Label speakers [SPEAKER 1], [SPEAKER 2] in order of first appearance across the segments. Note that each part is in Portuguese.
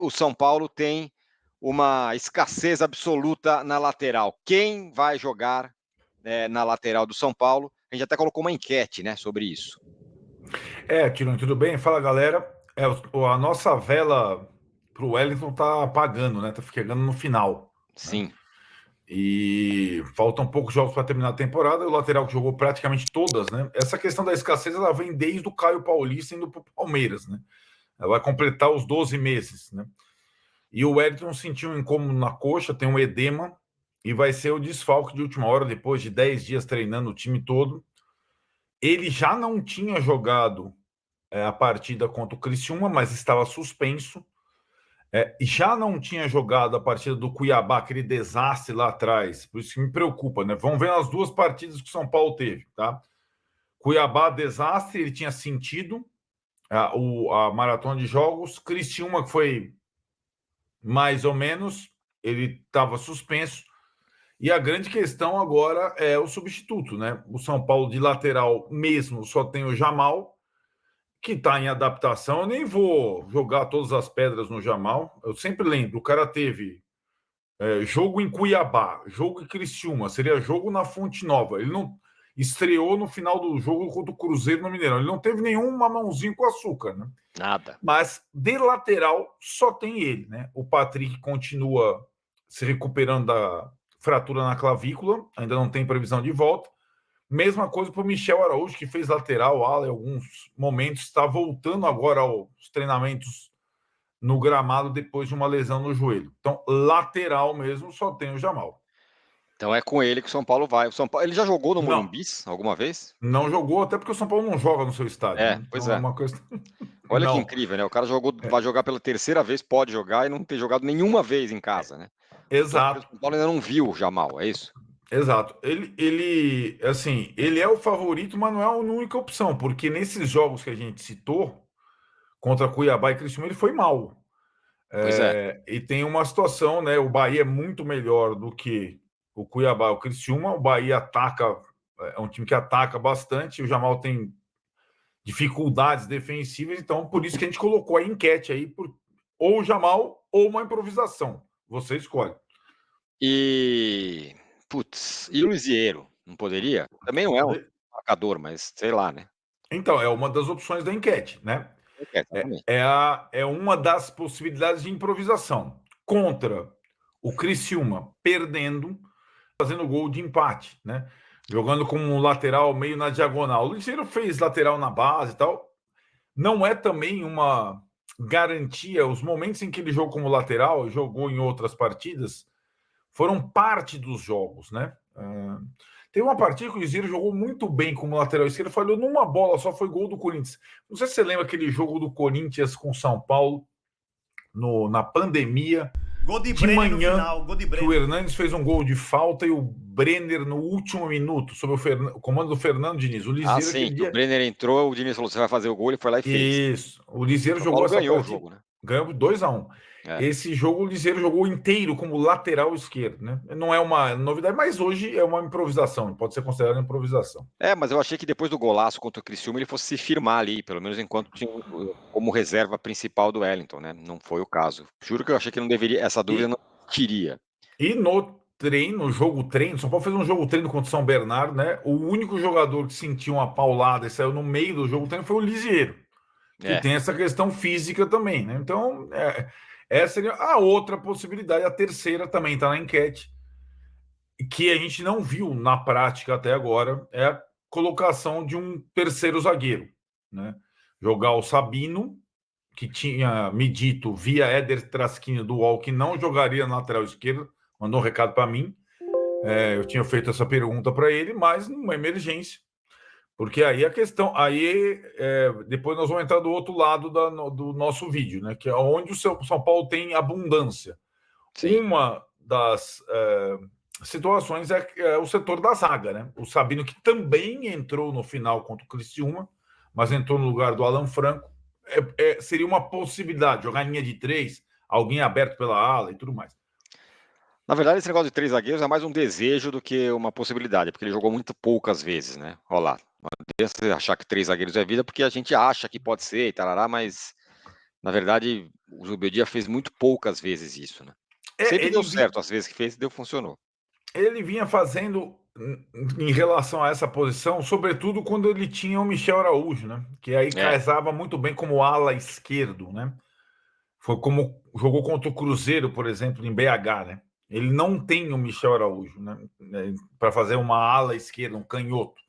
[SPEAKER 1] o São Paulo tem uma escassez absoluta na lateral. Quem vai jogar na lateral do São Paulo? A gente até colocou uma enquete, né, sobre isso.
[SPEAKER 2] Tirone, tudo bem? Fala, galera. A nossa vela pro Wellington tá apagando, né? Tá chegando no final, né?
[SPEAKER 1] Sim.
[SPEAKER 2] E faltam poucos jogos para terminar a temporada. O lateral que jogou praticamente todas, né? Essa questão da escassez, ela vem desde o Caio Paulista indo pro Palmeiras, né? Ela vai completar os 12 meses, né? E o Wellington sentiu um incômodo na coxa, tem um edema, e vai ser o desfalque de última hora, depois de 10 dias treinando o time todo. Ele já não tinha jogado a partida contra o Criciúma, mas estava suspenso. Já não tinha jogado a partida do Cuiabá, aquele desastre lá atrás. Por isso que me preocupa, né? Vamos ver as duas partidas que o São Paulo teve, tá? Cuiabá, desastre, ele tinha sentido a maratona de jogos. Criciúma, que foi mais ou menos, ele estava suspenso. E a grande questão agora é o substituto, né? O São Paulo de lateral mesmo só tem o Jamal, que está em adaptação. Eu nem vou jogar todas as pedras no Jamal. Eu sempre lembro, o cara teve jogo em Cuiabá, jogo em Criciúma, seria jogo na Fonte Nova. Ele não estreou no final do jogo contra o Cruzeiro no Mineirão. Ele não teve nenhum mamãozinho com açúcar, né?
[SPEAKER 1] Nada.
[SPEAKER 2] Mas de lateral só tem ele, né? O Patrick continua se recuperando da fratura na clavícula, ainda não tem previsão de volta. Mesma coisa para o Michel Araújo, que fez lateral ala em alguns momentos, está voltando agora aos treinamentos no gramado depois de uma lesão no joelho. Então, lateral mesmo, só tem o Jamal.
[SPEAKER 1] Então é com ele que o São Paulo vai. O São Paulo, ele já jogou no
[SPEAKER 2] Não,
[SPEAKER 1] Morumbi alguma vez?
[SPEAKER 2] não jogou, até porque o São Paulo não joga no seu estádio, né?
[SPEAKER 1] Pois
[SPEAKER 2] Então é
[SPEAKER 1] é.
[SPEAKER 2] uma coisa.
[SPEAKER 1] Olha que
[SPEAKER 2] Não,
[SPEAKER 1] incrível, né? O cara vai jogar pela terceira vez, pode jogar e não ter jogado nenhuma vez em casa, né? O torcedor do
[SPEAKER 2] exato.
[SPEAKER 1] São Paulo ainda não viu o Jamal, é isso?
[SPEAKER 2] Exato. Assim, ele é o favorito, mas não é a única opção, porque nesses jogos que a gente citou, contra Cuiabá e Criciúma, ele foi mal.
[SPEAKER 1] Pois é.
[SPEAKER 2] E tem uma situação, né? O Bahia é muito melhor do que o Cuiabá e o Criciúma. O Bahia ataca, é um time que ataca bastante, o Jamal tem dificuldades defensivas, então por isso que a gente colocou a enquete aí, ou o Jamal ou uma improvisação. Você escolhe.
[SPEAKER 1] E o Lisieiro, não poderia? Também não é um marcador, mas sei lá, né?
[SPEAKER 2] Então, é uma das opções da enquete, né?
[SPEAKER 1] Exatamente.
[SPEAKER 2] É uma das possibilidades de improvisação. Contra o Criciúma perdendo, fazendo gol de empate, né? Jogando como um lateral meio na diagonal. O Ligeiro fez lateral na base e tal. Não é também uma garantia. Os momentos em que ele jogou como lateral, jogou em outras partidas, foram parte dos jogos, né? Tem uma partida que o Ligeiro jogou muito bem como lateral esquerdo, falhou numa bola, só foi gol do Corinthians. Não sei se você lembra aquele jogo do Corinthians com São Paulo na pandemia.
[SPEAKER 3] Gol de
[SPEAKER 2] De
[SPEAKER 3] Brenner no
[SPEAKER 2] manhã,
[SPEAKER 3] final, gol de
[SPEAKER 2] que o
[SPEAKER 3] Brenner.
[SPEAKER 2] Hernanes fez um gol de falta e o Brenner no último minuto, sob o comando do Fernando Diniz. O Liseiro
[SPEAKER 1] Sim,
[SPEAKER 2] aquele
[SPEAKER 1] que o
[SPEAKER 2] dia.
[SPEAKER 1] Brenner entrou, o Diniz falou: você vai fazer o gol, ele foi lá e fez.
[SPEAKER 2] Isso. O Liseiro
[SPEAKER 1] O São
[SPEAKER 2] jogou
[SPEAKER 1] Paulo
[SPEAKER 2] essa
[SPEAKER 1] ganhou o
[SPEAKER 2] partida.
[SPEAKER 1] jogo, né?
[SPEAKER 2] Ganhou 2-1.
[SPEAKER 1] É.
[SPEAKER 2] Esse jogo o Liseiro jogou inteiro como lateral esquerdo, né? Não é uma novidade, mas hoje é uma improvisação, pode ser considerada improvisação.
[SPEAKER 1] Mas eu achei que depois do golaço contra o Criciúma ele fosse se firmar ali, pelo menos enquanto tinha como reserva principal do Wellington, né? Não foi o caso. Juro que eu achei que não deveria, essa dúvida
[SPEAKER 2] E,
[SPEAKER 1] não teria.
[SPEAKER 2] e no treino, no jogo treino, São Paulo fez um jogo treino contra o São Bernardo, né? O único jogador que sentiu uma paulada e saiu no meio do jogo treino foi o Liseiro, que
[SPEAKER 1] É.
[SPEAKER 2] tem essa questão física também, né? Então, essa seria a outra possibilidade, a terceira também está na enquete, que a gente não viu na prática até agora, é a colocação de um terceiro zagueiro, né? Jogar o Sabino, que tinha me dito via Éder Traskini do UOL que não jogaria na lateral esquerda, mandou um recado para mim. Eu tinha feito essa pergunta para ele, mas numa emergência. Porque aí a questão. Depois nós vamos entrar do outro lado do nosso vídeo, né? Que é onde o São Paulo tem abundância.
[SPEAKER 1] Sim.
[SPEAKER 2] Uma das situações é o setor da zaga, né? O Sabino, que também entrou no final contra o Criciúma, mas entrou no lugar do Alan Franco. Seria uma possibilidade, jogar em linha de 3, alguém aberto pela ala e tudo mais.
[SPEAKER 1] Na verdade, esse negócio de 3 zagueiros é mais um desejo do que uma possibilidade, porque ele jogou muito poucas vezes, né? Olha lá. Não adianta você achar que 3 zagueiros é vida, porque a gente acha que pode ser e tarará, mas Na verdade, o Zubeldia fez muito poucas vezes isso, né? Sempre
[SPEAKER 2] Ele
[SPEAKER 1] deu certo, às vezes que fez, funcionou.
[SPEAKER 2] ele vinha fazendo em relação a essa posição, sobretudo quando ele tinha o Michel Araújo, né? Que aí casava muito bem como ala esquerdo, né? Foi como jogou contra o Cruzeiro, por exemplo, em BH, né? Ele não tem o Michel Araújo, né? Para fazer uma ala esquerda, um canhoto.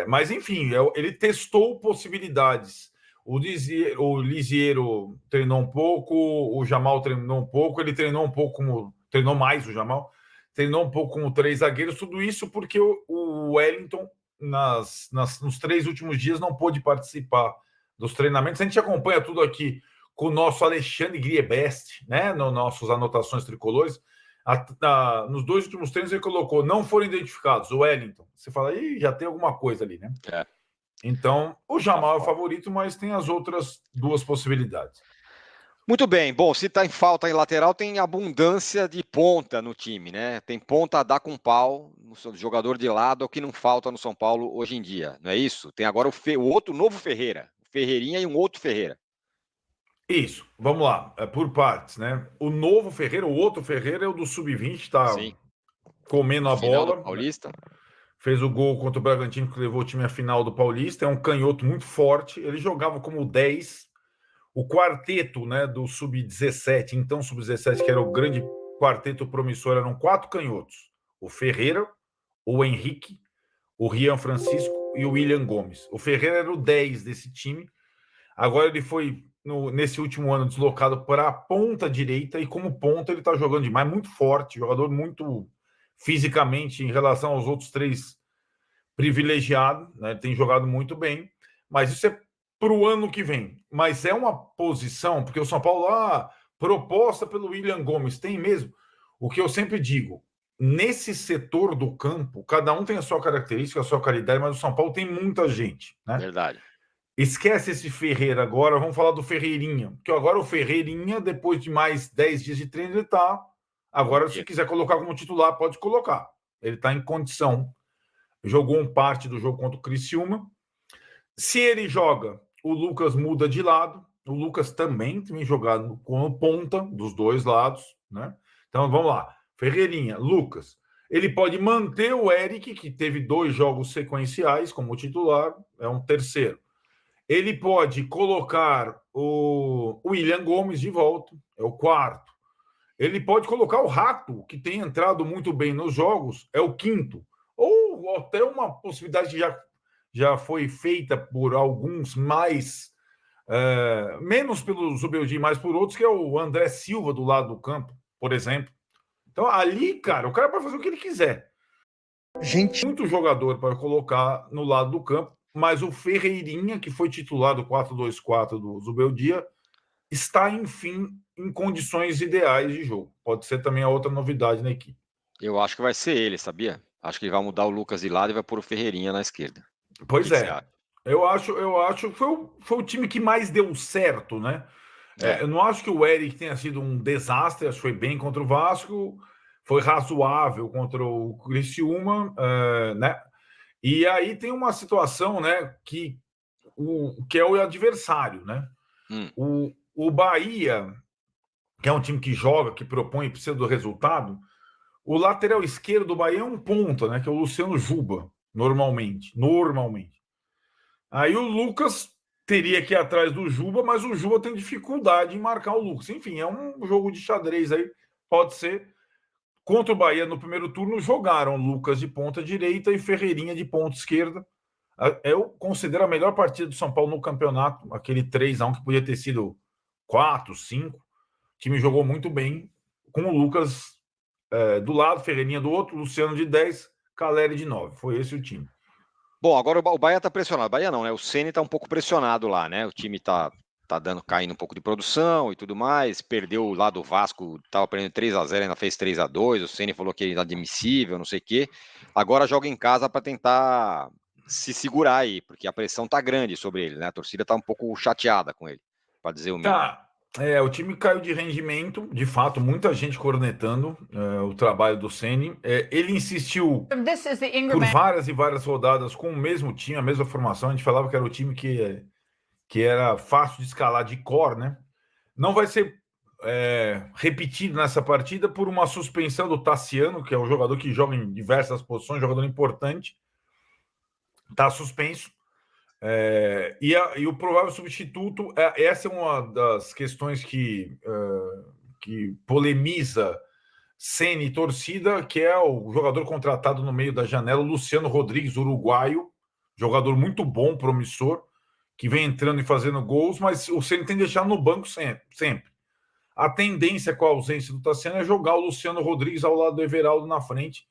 [SPEAKER 2] Mas, enfim, ele testou possibilidades. O Lisiero treinou um pouco, o Jamal treinou um pouco, ele treinou um pouco treinou mais o Jamal, treinou um pouco como 3 zagueiros, tudo isso porque o Wellington, nos 3 últimos dias, não pôde participar dos treinamentos. A gente acompanha tudo aqui com o nosso Alexandre Griebest, né? Nas nossas anotações tricolores. Nos 2 últimos treinos ele colocou, não foram identificados, o Wellington. Você fala, ih, já tem alguma coisa ali, né? Então, o Jamal é o favorito, mas tem as outras 2 possibilidades.
[SPEAKER 1] Muito bem. Bom, se está em falta em lateral, tem abundância de ponta no time, né? Tem ponta a dar com pau, no jogador de lado, é o que não falta no São Paulo hoje em dia, não é isso? Tem agora o outro novo Ferreira, Ferreirinha e um outro Ferreira.
[SPEAKER 2] Isso, vamos lá, por partes, né? O novo Ferreira, o outro Ferreira é o do Sub-20, tá comendo a
[SPEAKER 1] Final
[SPEAKER 2] bola.
[SPEAKER 1] do Paulista.
[SPEAKER 2] Fez o gol contra o Bragantino, que levou o time à final do Paulista. É um canhoto muito forte. Ele jogava como 10. O quarteto, né, do Sub-17, então Sub-17, que era o grande quarteto promissor, eram 4 canhotos. O Ferreira, o Henrique, o Rian Francisco e o William Gomes. O Ferreira era o 10 desse time. Agora ele foi, nesse último ano, deslocado para a ponta direita, e como ponta ele está jogando demais, muito forte, jogador muito fisicamente em relação aos outros 3 privilegiado, né? Tem jogado muito bem, mas isso é para o ano que vem. Mas é uma posição, porque o São Paulo, proposta pelo William Gomes, tem mesmo. O que eu sempre digo, nesse setor do campo, cada um tem a sua característica, a sua qualidade, mas o São Paulo tem muita gente, né?
[SPEAKER 1] Verdade.
[SPEAKER 2] Esquece esse Ferreira agora, vamos falar do Ferreirinha. Porque agora o Ferreirinha, depois de mais 10 dias de treino, ele está. Agora, se quiser colocar como titular, pode colocar. Ele está em condição. Jogou parte do jogo contra o Criciúma. Se ele joga, o Lucas muda de lado. O Lucas também tem jogado como ponta dos 2 lados, né? Então, vamos lá. Ferreirinha, Lucas. Ele pode manter o Eric, que teve 2 jogos sequenciais como titular, é um terceiro. Ele pode colocar o William Gomes de volta, é o quarto. Ele pode colocar o Rato, que tem entrado muito bem nos jogos, é o quinto. Ou até uma possibilidade que já foi feita por alguns mais, menos pelo Zubeldia, mais por outros, que é o André Silva do lado do campo, por exemplo. Então, ali, cara, o cara pode fazer o que ele quiser. Muito jogador para colocar no lado do campo, mas o Ferreirinha, que foi titular do 4-2-4 do Zubeldia, está, enfim, em condições ideais de jogo. Pode ser também a outra novidade na equipe.
[SPEAKER 1] Eu acho que vai ser ele, sabia? Acho que ele vai mudar o Lucas de lado e vai pôr o Ferreirinha na esquerda.
[SPEAKER 2] Pois é. Eu acho que foi o time que mais deu certo, né? Eu não acho que o Eric tenha sido um desastre, acho que foi bem contra o Vasco, foi razoável contra o Criciúma, né? E aí tem uma situação, né, que é o adversário, né? O Bahia, que é um time que joga, que propõe, precisa do resultado, o lateral esquerdo do Bahia é um ponta, né, que é o Luciano Juba, normalmente. Aí o Lucas teria que ir atrás do Juba, mas o Juba tem dificuldade em marcar o Lucas. Enfim, é um jogo de xadrez aí, pode ser. Contra o Bahia, no primeiro turno, jogaram Lucas de ponta direita e Ferreirinha de ponta esquerda. Eu considero a melhor partida do São Paulo no campeonato, aquele 3-1 que podia ter sido 4, 5. O time jogou muito bem, com o Lucas do lado, Ferreirinha do outro, Luciano de 10, Caleri de 9. Foi esse o time.
[SPEAKER 1] Bom, agora o Bahia está pressionado. Bahia não, né? O Ceni está um pouco pressionado lá, né? O time está caindo um pouco de produção e tudo mais. Perdeu lá do Vasco, estava perdendo 3-0, ainda fez 3-2. O Ceni falou que é inadmissível, não sei o quê. Agora joga em casa para tentar se segurar aí, porque a pressão está grande sobre ele, né? A torcida está um pouco chateada com ele, para dizer o mínimo.
[SPEAKER 2] O time caiu de rendimento, de fato, muita gente cornetando o trabalho do Ceni. Ele insistiu por várias e várias rodadas com o mesmo time, a mesma formação. A gente falava que era o time que era fácil de escalar de cor, né? não vai ser repetido nessa partida por uma suspensão do Tassiano, que é um jogador que joga em diversas posições, jogador importante, está suspenso. E o provável substituto, essa é uma das questões que polemiza Ceni e torcida, que é o jogador contratado no meio da janela, o Luciano Rodrigues, uruguaio, jogador muito bom, promissor, que vem entrando e fazendo gols, mas o Ceni tem que deixar no banco sempre. A tendência com a ausência do Tassiano é jogar o Luciano Rodrigues ao lado do Everaldo na frente,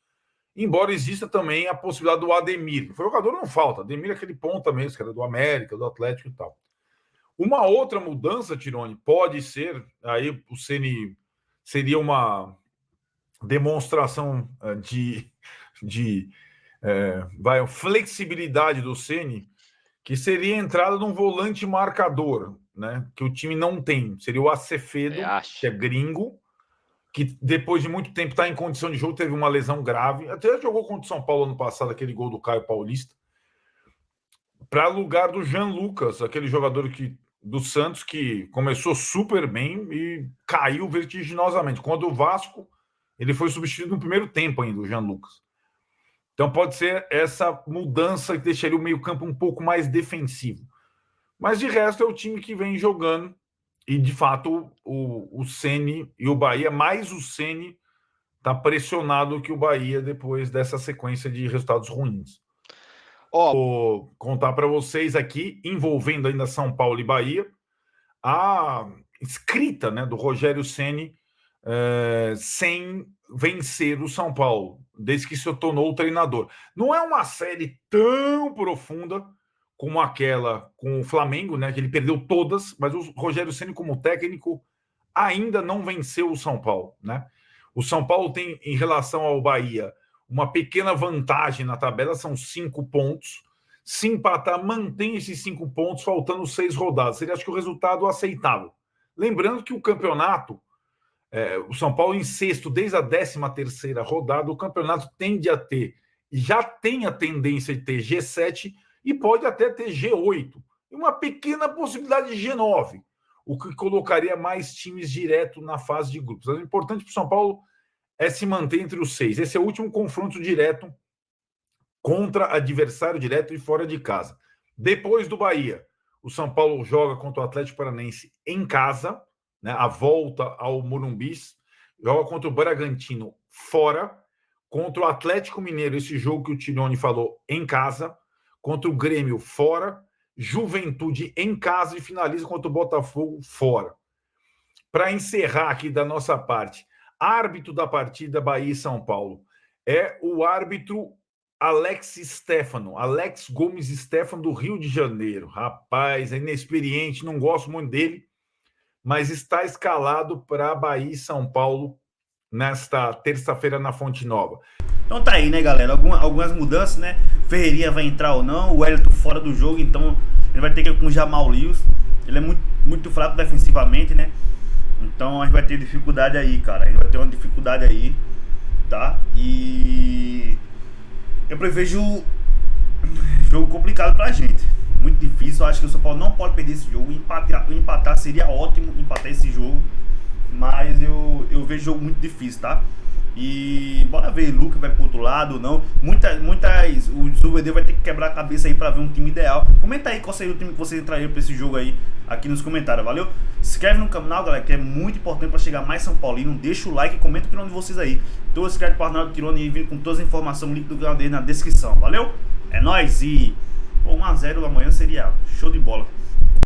[SPEAKER 2] embora exista também a possibilidade do Ademir. O jogador não falta, Ademir é aquele ponta mesmo, que era do América, do Atlético e tal. Uma outra mudança, Tironi, pode ser, aí o Ceni seria uma demonstração de flexibilidade do Ceni, que seria a entrada de um volante marcador, né, que o time não tem. Seria o Acevedo, que é gringo, que depois de muito tempo está em condição de jogo, teve uma lesão grave, até jogou contra o São Paulo ano passado, aquele gol do Caio Paulista, para lugar do Jean Lucas, aquele jogador do Santos que começou super bem e caiu vertiginosamente. Quando o Vasco, ele foi substituído no primeiro tempo ainda, o Jean Lucas. Então pode ser essa mudança que deixaria o meio-campo um pouco mais defensivo. Mas de resto é o time que vem jogando e, de fato, o Ceni e o Bahia, mais o Ceni, está pressionado que o Bahia depois dessa sequência de resultados ruins. Vou contar para vocês aqui, envolvendo ainda São Paulo e Bahia, a escrita, né, do Rogério Ceni sem vencer o São Paulo, desde que se tornou treinador. Não é uma série tão profunda como aquela com o Flamengo, né, que ele perdeu todas, mas o Rogério Ceni, como técnico, ainda não venceu o São Paulo, né? O São Paulo tem, em relação ao Bahia, uma pequena vantagem na tabela, são 5 pontos. Se empatar, mantém esses 5 pontos, faltando 6 rodadas. Seria, acho que, o resultado aceitável. Lembrando que o campeonato, o São Paulo em sexto, desde a 13ª rodada, o campeonato tende a ter, já tem a tendência de ter G7 e pode até ter G8. E uma pequena possibilidade de G9, o que colocaria mais times direto na fase de grupos. O importante para o São Paulo é se manter entre os 6. Esse é o último confronto direto contra adversário direto e fora de casa. Depois do Bahia, o São Paulo joga contra o Atlético Paranaense em casa, né, a volta ao Morumbi, joga contra o Bragantino fora, contra o Atlético Mineiro, esse jogo que o Tironi falou, em casa, contra o Grêmio fora, Juventude em casa e finaliza contra o Botafogo fora. Para encerrar aqui da nossa parte, árbitro da partida Bahia e São Paulo é o árbitro Alex Gomes Stefano, do Rio de Janeiro. Rapaz, é inexperiente, não gosto muito dele, mas está escalado para Bahia e São Paulo nesta terça-feira na Fonte Nova.
[SPEAKER 3] Então tá aí, né, galera? Algumas mudanças, né? Ferreirinha vai entrar ou não, o Wellington fora do jogo, então ele vai ter que ir com o Jamal Lewis. Ele é muito fraco defensivamente, né? Então a gente vai ter dificuldade aí, cara. A gente vai ter uma dificuldade aí, tá? E eu prevejo um jogo complicado pra gente. Muito difícil. Eu acho que o São Paulo não pode perder esse jogo. Empatar seria ótimo, empatar esse jogo. Mas eu vejo jogo muito difícil, tá? E bora ver, Luca vai pro outro lado ou não. O Zubedeu vai ter que quebrar a cabeça aí pra ver um time ideal. Comenta aí qual seria o time que você entraria pra esse jogo aí, aqui nos comentários, valeu? Se inscreve no canal, galera, que é muito importante pra chegar mais São Paulino. Deixa o like e comenta o opinião de vocês aí. Então se inscreve pro canal do Tironi e vindo com todas as informações, o link do canal dele na descrição, valeu? É nóis e 1 a 0 amanhã seria show de bola.